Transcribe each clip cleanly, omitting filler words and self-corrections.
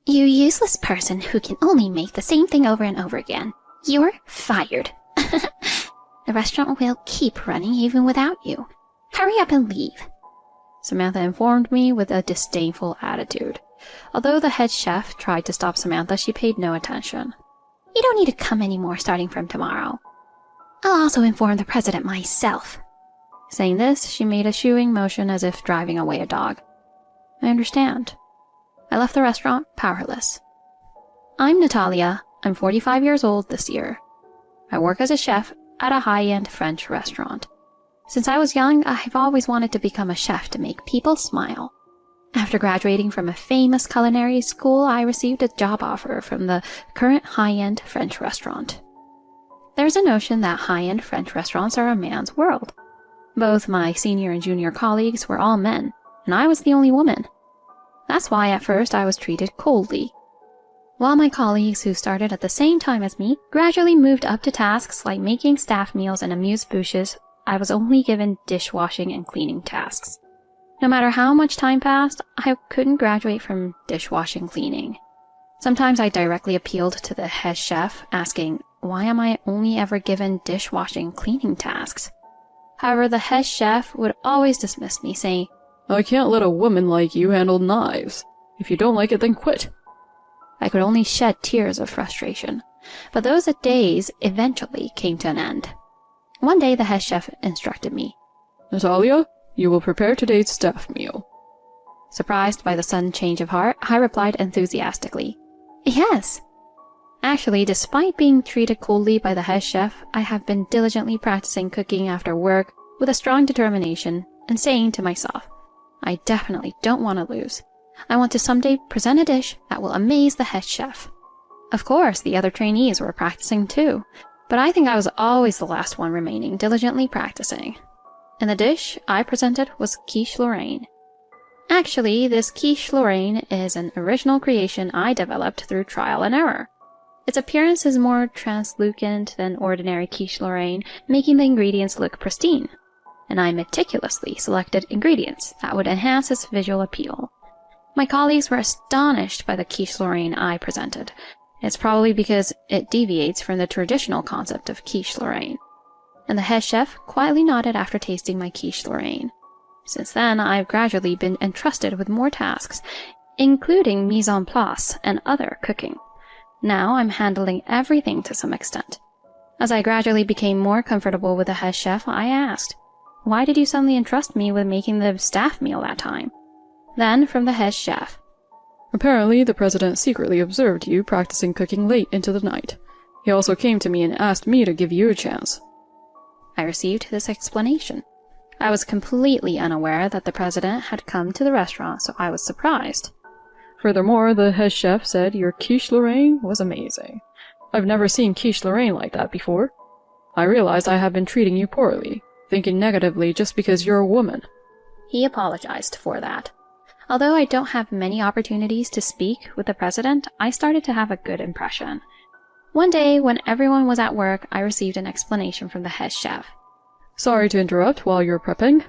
You useless person who can only make the same thing over and over again. You're fired. The restaurant will keep running even without you. Hurry up and leave," Samantha informed me with a disdainful attitude. Although the head chef tried to stop Samantha, she paid no attention. "You don't need to come anymore starting from tomorrow. I'll also inform the president myself." Saying this, she made a shooing motion as if driving away a dog. I understand. I left the restaurant powerless. I'm Natalia. I'm 45 years old this year. I work as a chef at a high-end French restaurant. Since I was young, I've always wanted to become a chef to make people smile. After graduating from a famous culinary school, I received a job offer from the current high-end French restaurant. There's a notion that high-end French restaurants are a man's world. Both my senior and junior colleagues were all men, and I was the only woman. That's why at first I was treated coldly. While my colleagues who started at the same time as me gradually moved up to tasks like making staff meals and amuse-bouches, I was only given dishwashing and cleaning tasks. No matter how much time passed, I couldn't graduate from dishwashing cleaning. Sometimes I directly appealed to the head chef, asking, why am I only ever given dishwashing cleaning tasks? However, the head chef would always dismiss me, saying, "I can't let a woman like you handle knives. If you don't like it, then quit." I could only shed tears of frustration, but those days eventually came to an end. One day the head chef instructed me, "Natalia, you will prepare today's staff meal." Surprised by the sudden change of heart, I replied enthusiastically, "Yes." Actually, despite being treated coldly by the head chef, I have been diligently practicing cooking after work with a strong determination and saying to myself, I definitely don't want to lose. I want to someday present a dish that will amaze the head chef. Of course, the other trainees were practicing too, but I think I was always the last one remaining diligently practicing. And the dish I presented was quiche Lorraine. Actually, this quiche Lorraine is an original creation I developed through trial and error. Its appearance is more translucent than ordinary quiche Lorraine, making the ingredients look pristine. And I meticulously selected ingredients that would enhance its visual appeal. My colleagues were astonished by the quiche Lorraine I presented. It's probably because it deviates from the traditional concept of quiche Lorraine. And the head chef quietly nodded after tasting my quiche Lorraine. Since then, I've gradually been entrusted with more tasks, including mise en place and other cooking. Now I'm handling everything to some extent. As I gradually became more comfortable with the head chef, I asked, "Why did you suddenly entrust me with making the staff meal that time?" Then, from the head chef, "Apparently, the president secretly observed you practicing cooking late into the night. He also came to me and asked me to give you a chance." I received this explanation. I was completely unaware that the president had come to the restaurant, so I was surprised. Furthermore, the head chef said your quiche Lorraine was amazing. I've never seen quiche Lorraine like that before. I realized I have been treating you poorly, thinking negatively just because you're a woman. He apologized for that. Although I don't have many opportunities to speak with the president, I started to have a good impression. One day, when everyone was at work, I received an explanation from the head chef. "Sorry to interrupt while you're prepping.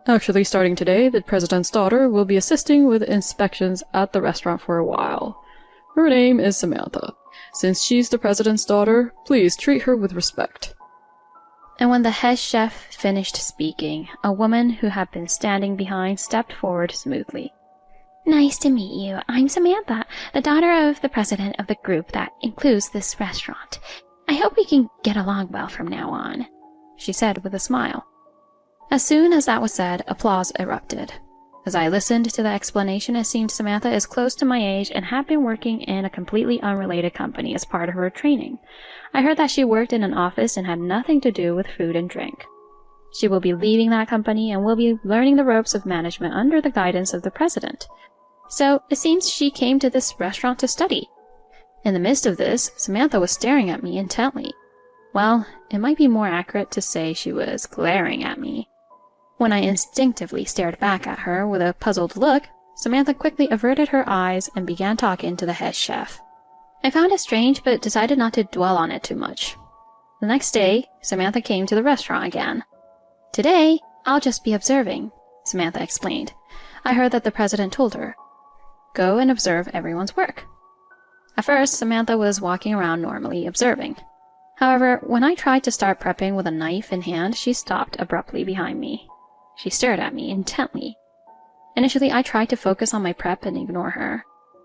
Actually, starting today, the president's daughter will be assisting with inspections at the restaurant for a while. Her name is Samantha. Since she's the president's daughter, please treat her with respect." And when the head chef finished speaking, a woman who had been standing behind stepped forward smoothly. "Nice to meet you. I'm Samantha, the daughter of the president of the group that includes this restaurant. I hope we can get along well from now on," she said with a smile. As soon as that was said, applause erupted. As I listened to the explanation, it seemed Samantha is close to my age and had been working in a completely unrelated company as part of her training. I heard that she worked in an office and had nothing to do with food and drink. She will be leaving that company and will be learning the ropes of management under the guidance of the president. So it seems she came to this restaurant to study. In the midst of this, Samantha was staring at me intently. Well, it might be more accurate to say she was glaring at me. When I instinctively stared back at her with a puzzled look, Samantha quickly averted her eyes and began talking to the head chef. I found it strange, but decided not to dwell on it too much. The next day, Samantha came to the restaurant again. "Today, I'll just be observing," Samantha explained. I heard that the president told her. go and observe everyone's work. At first, Samantha was walking around normally, observing. However, when I tried to start prepping with a knife in hand, she stopped abruptly behind me. She stared at me intently. Initially, I tried to focus on my prep and ignore her,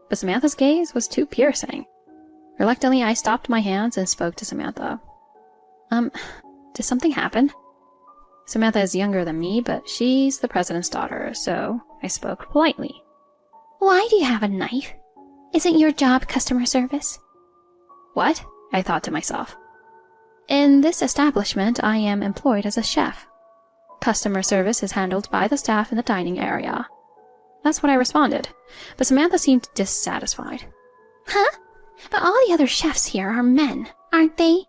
but Samantha's gaze was too piercing. Reluctantly, I stopped my hands and spoke to Samantha. Did something happen? Samantha is younger than me, but she's the president's daughter, so I spoke politely. Why do you have a knife? Isn't your job customer service? What? I thought to myself. In this establishment, I am employed as a chef. Customer service is handled by the staff in the dining area. That's what I responded, but Samantha seemed dissatisfied. Huh? But all the other chefs here are men, aren't they?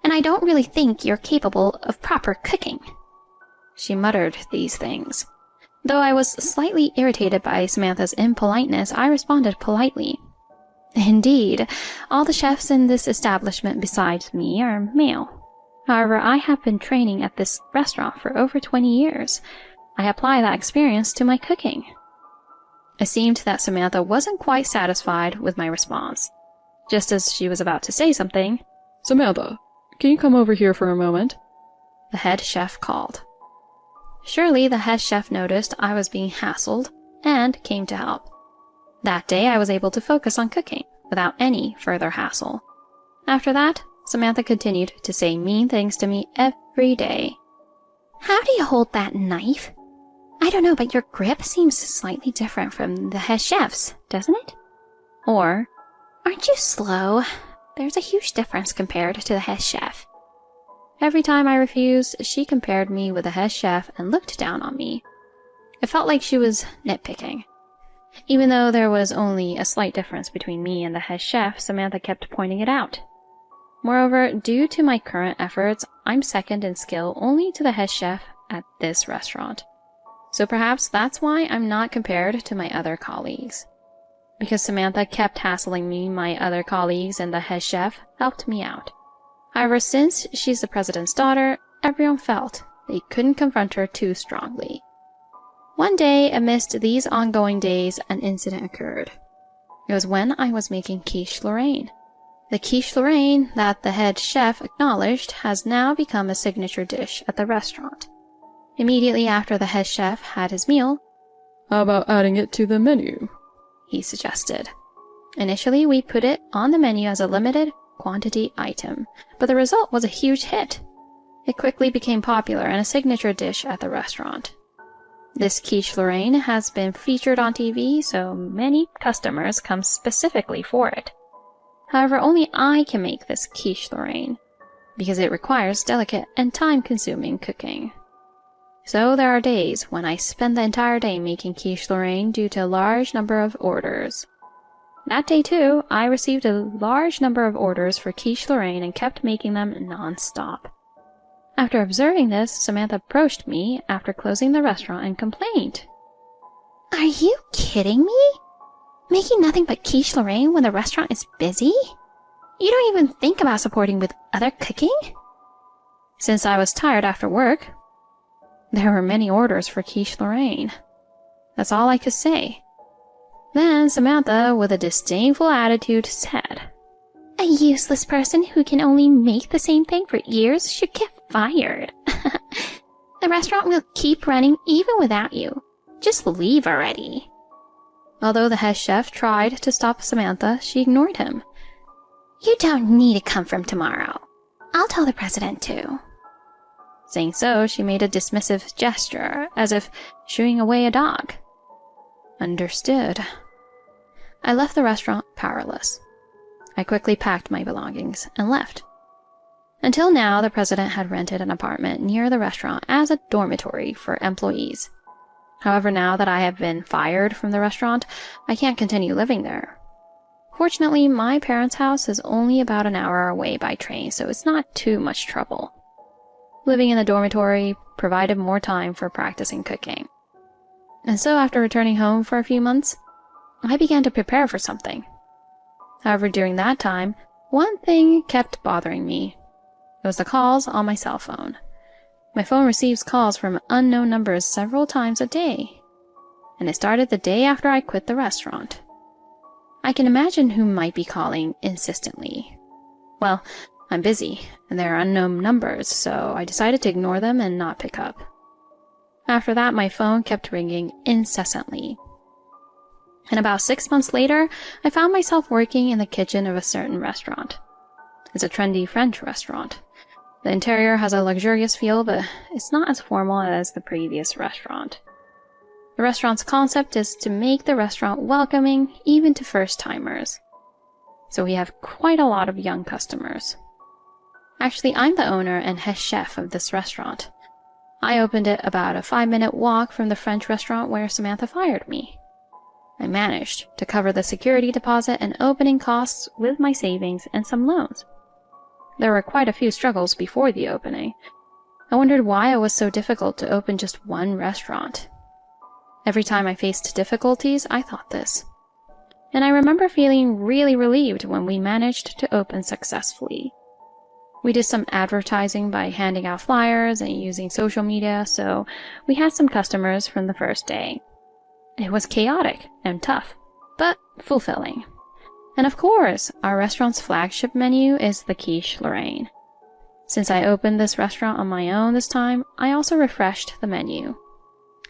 And I don't really think you're capable of proper cooking. She muttered these things. Though I was slightly irritated by Samantha's impoliteness, I responded politely. Indeed, all the chefs in this establishment besides me are male. However, I have been training at this restaurant for over 20 years. I apply that experience to my cooking. It seemed that Samantha wasn't quite satisfied with my response. Just as she was about to say something, Samantha, can you come over here for a moment? The head chef called. Surely the head chef noticed I was being hassled and came to help. That day I was able to focus on cooking without any further hassle. After that, Samantha continued to say mean things to me every day. How do you hold that knife? I don't know, but your grip seems slightly different from the head chef's, doesn't it? Or, aren't you slow? There's a huge difference compared to the head chef. Every time I refused, she compared me with the head chef and looked down on me. It felt like she was nitpicking. Even though there was only a slight difference between me and the head chef, Samantha kept pointing it out. Moreover, due to my current efforts, I'm second in skill only to the head chef at this restaurant. So perhaps that's why I'm not compared to my other colleagues. Because Samantha kept hassling me, my other colleagues and the head chef helped me out. However, since she's the president's daughter, everyone felt they couldn't confront her too strongly. One day, amidst these ongoing days, an incident occurred. It was when I was making quiche Lorraine. The quiche Lorraine that the head chef acknowledged has now become a signature dish at the restaurant. Immediately after the head chef had his meal, How about adding it to the menu? He suggested. Initially, we put it on the menu as a limited quantity item, but the result was a huge hit. It quickly became popular and a signature dish at the restaurant. This quiche Lorraine has been featured on TV, so many customers come specifically for it. However, only I can make this quiche Lorraine, because it requires delicate and time-consuming cooking. So there are days when I spend the entire day making quiche Lorraine due to a large number of orders. That day too, I received a large number of orders for quiche Lorraine and kept making them non-stop. After observing this, Samantha approached me after closing the restaurant and complained. Are you kidding me? Making nothing but quiche Lorraine when the restaurant is busy? You don't even think about supporting with other cooking? Since I was tired after work, there were many orders for quiche Lorraine. That's all I could say. Then Samantha, with a disdainful attitude, said, A useless person who can only make the same thing for years should get fired. The restaurant will keep running even without you. Just leave already. Although the head chef tried to stop Samantha, she ignored him. You don't need to come from tomorrow. I'll tell the president too. Saying so, she made a dismissive gesture, as if shooing away a dog. Understood. I left the restaurant powerless. I quickly packed my belongings and left. Until now, the president had rented an apartment near the restaurant as a dormitory for employees. However, now that I have been fired from the restaurant, I can't continue living there. Fortunately, my parents' house is only about an hour away by train, so it's not too much trouble. Living in the dormitory provided more time for practicing cooking. And so after returning home for a few months, I began to prepare for something. However, during that time, one thing kept bothering me. It was the calls on my cell phone. My phone receives calls from unknown numbers several times a day. And it started the day after I quit the restaurant. I can imagine who might be calling insistently. Well, I'm busy, and they're unknown numbers, so I decided to ignore them and not pick up. After that, my phone kept ringing incessantly. And about 6 months later, I found myself working in the kitchen of a certain restaurant. It's a trendy French restaurant. The interior has a luxurious feel, but it's not as formal as the previous restaurant. The restaurant's concept is to make the restaurant welcoming even to first-timers. So we have quite a lot of young customers. Actually, I'm the owner and head chef of this restaurant. I opened it about a 5-minute walk from the French restaurant where Samantha fired me. I managed to cover the security deposit and opening costs with my savings and some loans. There were quite a few struggles before the opening. I wondered why it was so difficult to open just one restaurant. Every time I faced difficulties, I thought this. And I remember feeling really relieved when we managed to open successfully. We did some advertising by handing out flyers and using social media, so we had some customers from the first day. It was chaotic and tough, but fulfilling. And of course, our restaurant's flagship menu is the quiche Lorraine. Since I opened this restaurant on my own this time, I also refreshed the menu.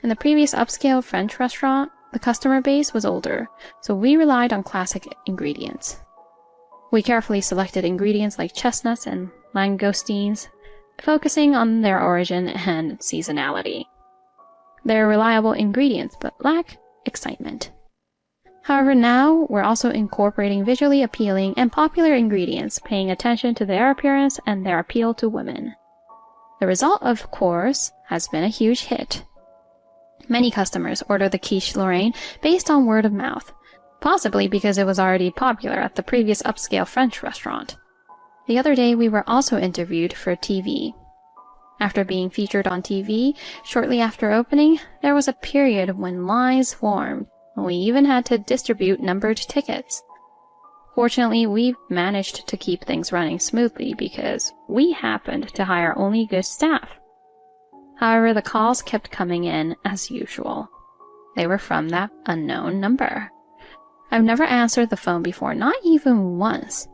In the previous upscale French restaurant, the customer base was older, so we relied on classic ingredients. We carefully selected ingredients like chestnuts and langoustines, focusing on their origin and seasonality. They're reliable ingredients, but lack excitement. However, now we're also incorporating visually appealing and popular ingredients, paying attention to their appearance and their appeal to women. The result, of course, has been a huge hit. Many customers order the quiche Lorraine based on word of mouth, possibly because it was already popular at the previous upscale French restaurant. The other day, we were also interviewed for TV. After being featured on TV, shortly after opening, there was a period when lines formed, and we even had to distribute numbered tickets. Fortunately, we managed to keep things running smoothly because we happened to hire only good staff. However, the calls kept coming in as usual. They were from that unknown number. I've never answered the phone before, not even once.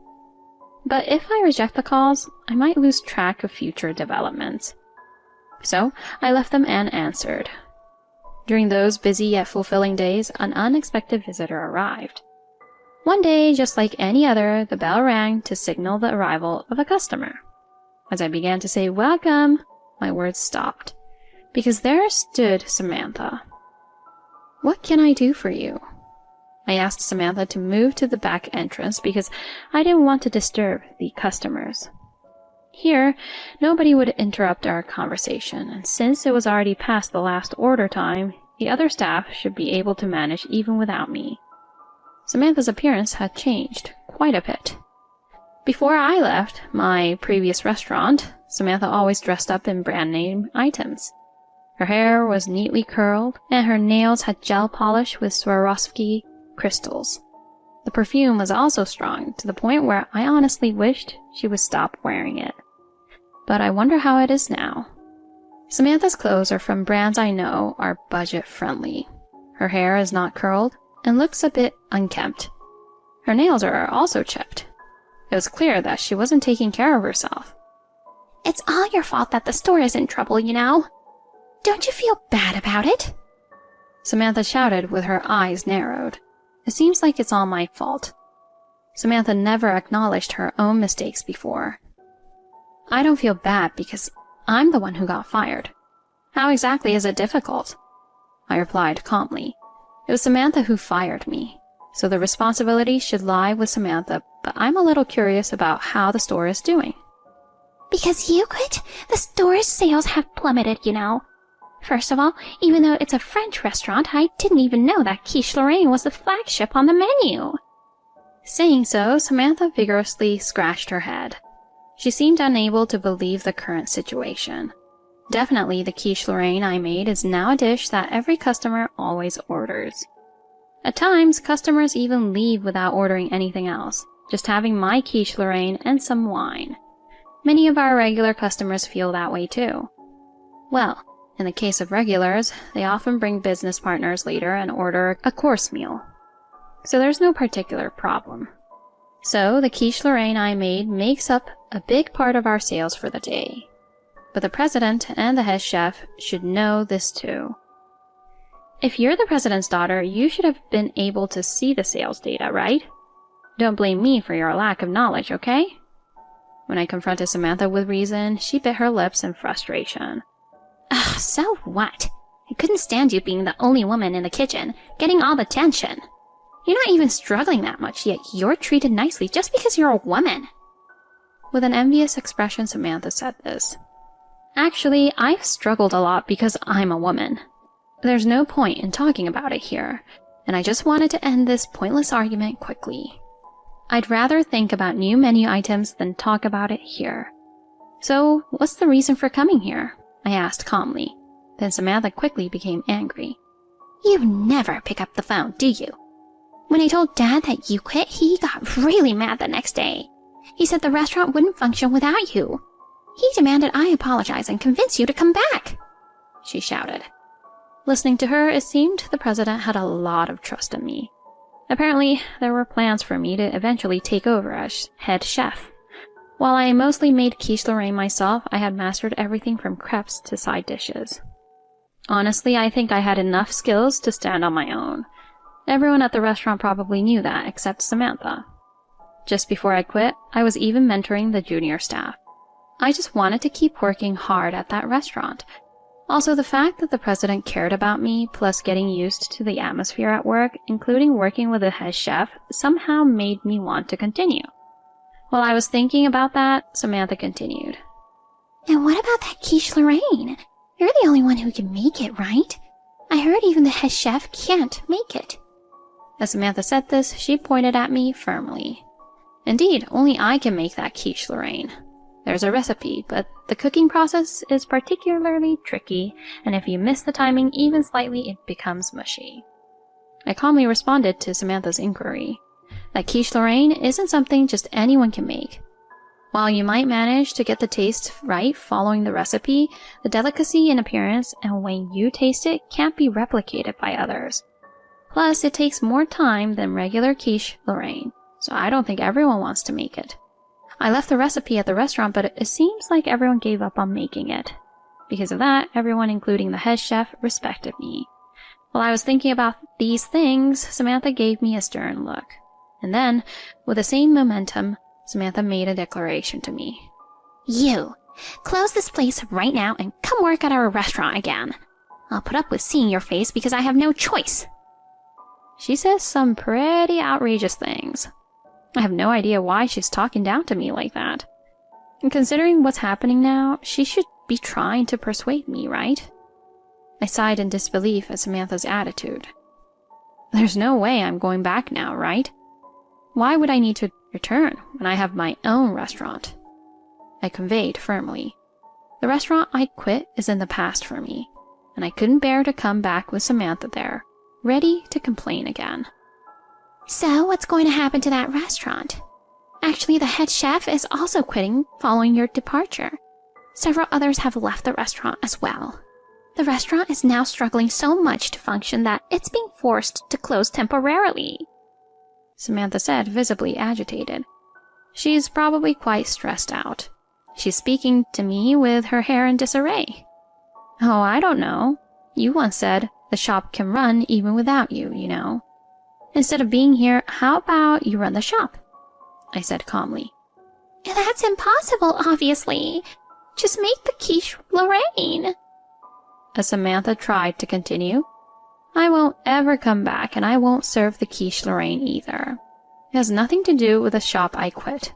But if I reject the calls, I might lose track of future developments. So I left them unanswered. During those busy yet fulfilling days, an unexpected visitor arrived. One day, just like any other, the bell rang to signal the arrival of a customer. As I began to say welcome, my words stopped, because there stood Samantha. "What can I do for you?" I asked Samantha to move to the back entrance because I didn't want to disturb the customers. Here, nobody would interrupt our conversation, and since it was already past the last order time, the other staff should be able to manage even without me. Samantha's appearance had changed quite a bit. Before I left my previous restaurant, Samantha always dressed up in brand name items. Her hair was neatly curled, and her nails had gel polish with Swarovski crystals. The perfume was also strong, to the point where I honestly wished she would stop wearing it. But I wonder how it is now. Samantha's clothes are from brands I know are budget-friendly. Her hair is not curled and looks a bit unkempt. Her nails are also chipped. It was clear that she wasn't taking care of herself. "It's all your fault that the store is in trouble, you know. Don't you feel bad about it?" Samantha shouted with her eyes narrowed. It seems like it's all my fault. Samantha never acknowledged her own mistakes before. I don't feel bad because I'm the one who got fired. How exactly is it difficult? I replied calmly. It was Samantha who fired me, so the responsibility should lie with Samantha, but I'm a little curious about how the store is doing. "Because you quit, the store's sales have plummeted, you know. First of all, even though it's a French restaurant, I didn't even know that quiche Lorraine was the flagship on the menu." Saying so, Samantha vigorously scratched her head. She seemed unable to believe the current situation. Definitely the quiche Lorraine I made is now a dish that every customer always orders. At times, customers even leave without ordering anything else, just having my quiche Lorraine and some wine. Many of our regular customers feel that way too. Well, in the case of regulars, they often bring business partners later and order a course meal. so there's no particular problem. So the quiche Lorraine I made makes up a big part of our sales for the day. But the president and the head chef should know this too. If you're the president's daughter, you should have been able to see the sales data, right? Don't blame me for your lack of knowledge, okay? When I confronted Samantha with reason, she bit her lips in frustration. Ugh, so what? I couldn't stand you being the only woman in the kitchen, getting all the attention. You're not even struggling that much, yet you're treated nicely just because you're a woman. With an envious expression, Samantha said this. Actually, I've struggled a lot because I'm a woman. There's no point in talking about it here, and I just wanted to end this pointless argument quickly. I'd rather think about new menu items than talk about it here. So, what's the reason for coming here? I asked calmly. Then Samantha quickly became angry. You never pick up the phone, do you? When I told Dad that you quit, he got really mad the next day. He said the restaurant wouldn't function without you. He demanded I apologize and convince you to come back, she shouted. Listening to her, it seemed the president had a lot of trust in me. Apparently, there were plans for me to eventually take over as head chef. While I mostly made quiche Lorraine myself, I had mastered everything from crepes to side dishes. Honestly, I think I had enough skills to stand on my own. Everyone at the restaurant probably knew that, except Samantha. Just before I quit, I was even mentoring the junior staff. I just wanted to keep working hard at that restaurant. Also, the fact that the president cared about me, plus getting used to the atmosphere at work, including working with the head chef, somehow made me want to continue. While I was thinking about that, Samantha continued. And what about that quiche Lorraine? You're the only one who can make it, right? I heard even the head chef can't make it. As Samantha said this, she pointed at me firmly. Indeed, only I can make that quiche Lorraine. There's a recipe, but the cooking process is particularly tricky, and if you miss the timing even slightly, it becomes mushy. I calmly responded to Samantha's inquiry. That quiche Lorraine isn't something just anyone can make. While you might manage to get the taste right following the recipe, the delicacy in appearance and when you taste it can't be replicated by others. Plus, it takes more time than regular quiche Lorraine, so I don't think everyone wants to make it. I left the recipe at the restaurant, but it seems like everyone gave up on making it. Because of that, everyone, including the head chef, respected me. While I was thinking about these things, Samantha gave me a stern look. And then, with the same momentum, Samantha made a declaration to me. You, close this place right now and come work at our restaurant again. I'll put up with seeing your face because I have no choice. She says some pretty outrageous things. I have no idea why she's talking down to me like that. And considering what's happening now, she should be trying to persuade me, right? I sighed in disbelief at Samantha's attitude. There's no way I'm going back now, right? Why would I need to return when I have my own restaurant? I conveyed firmly. The restaurant I quit is in the past for me, and I couldn't bear to come back with Samantha there, ready to complain again. So, what's going to happen to that restaurant? Actually, the head chef is also quitting following your departure. Several others have left the restaurant as well. The restaurant is now struggling so much to function that it's being forced to close temporarily, Samantha said, visibly agitated. She's probably quite stressed out. She's speaking to me with her hair in disarray. Oh, I don't know. You once said the shop can run even without you, you know. Instead of being here, how about you run the shop? I said calmly. That's impossible, obviously. Just make the quiche Lorraine. As Samantha tried to continue, I won't ever come back and I won't serve the quiche Lorraine either. It has nothing to do with the shop I quit.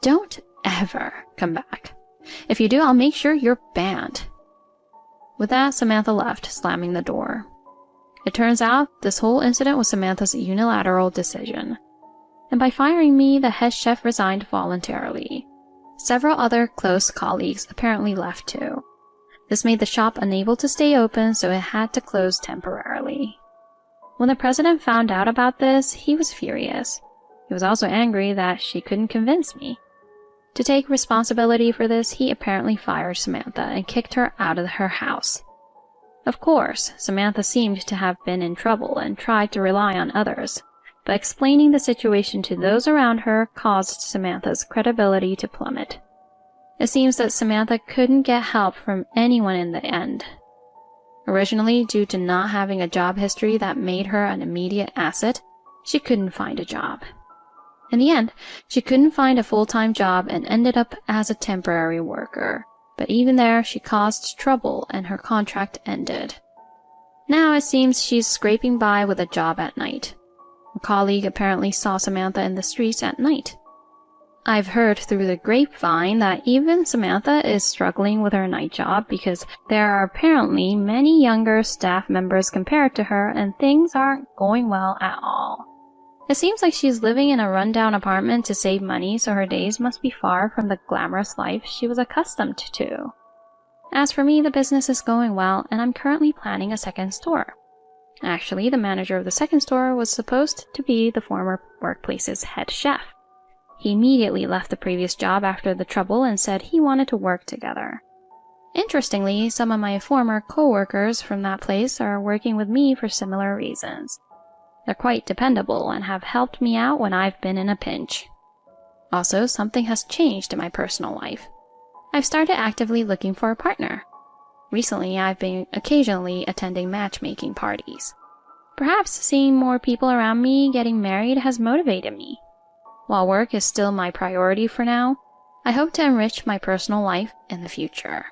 Don't ever come back. If you do, I'll make sure you're banned. With that, Samantha left, slamming the door. It turns out this whole incident was Samantha's unilateral decision. And by firing me, the head chef resigned voluntarily. Several other close colleagues apparently left too. This made the shop unable to stay open, so it had to close temporarily. When the president found out about this, he was furious. He was also angry that she couldn't convince me. To take responsibility for this, he apparently fired Samantha and kicked her out of her house. Of course, Samantha seemed to have been in trouble and tried to rely on others. but explaining the situation to those around her caused Samantha's credibility to plummet. It seems that Samantha couldn't get help from anyone in the end. Originally, due to not having a job history that made her an immediate asset, she couldn't find a job. In the end, she couldn't find a full-time job and ended up as a temporary worker. But even there, she caused trouble and her contract ended. Now it seems she's scraping by with a job at night. A colleague apparently saw Samantha in the streets at night. I've heard through the grapevine that even Samantha is struggling with her night job because there are apparently many younger staff members compared to her and things aren't going well at all. It seems like she's living in a rundown apartment to save money, so her days must be far from the glamorous life she was accustomed to. As for me, the business is going well, and I'm currently planning a second store. Actually, the manager of the second store was supposed to be the former workplace's head chef. He immediately left the previous job after the trouble and said he wanted to work together. Interestingly, some of my former co-workers from that place are working with me for similar reasons. They're quite dependable and have helped me out when I've been in a pinch. Also, something has changed in my personal life. I've started actively looking for a partner. Recently, I've been occasionally attending matchmaking parties. Perhaps seeing more people around me getting married has motivated me. While work is still my priority for now, I hope to enrich my personal life in the future.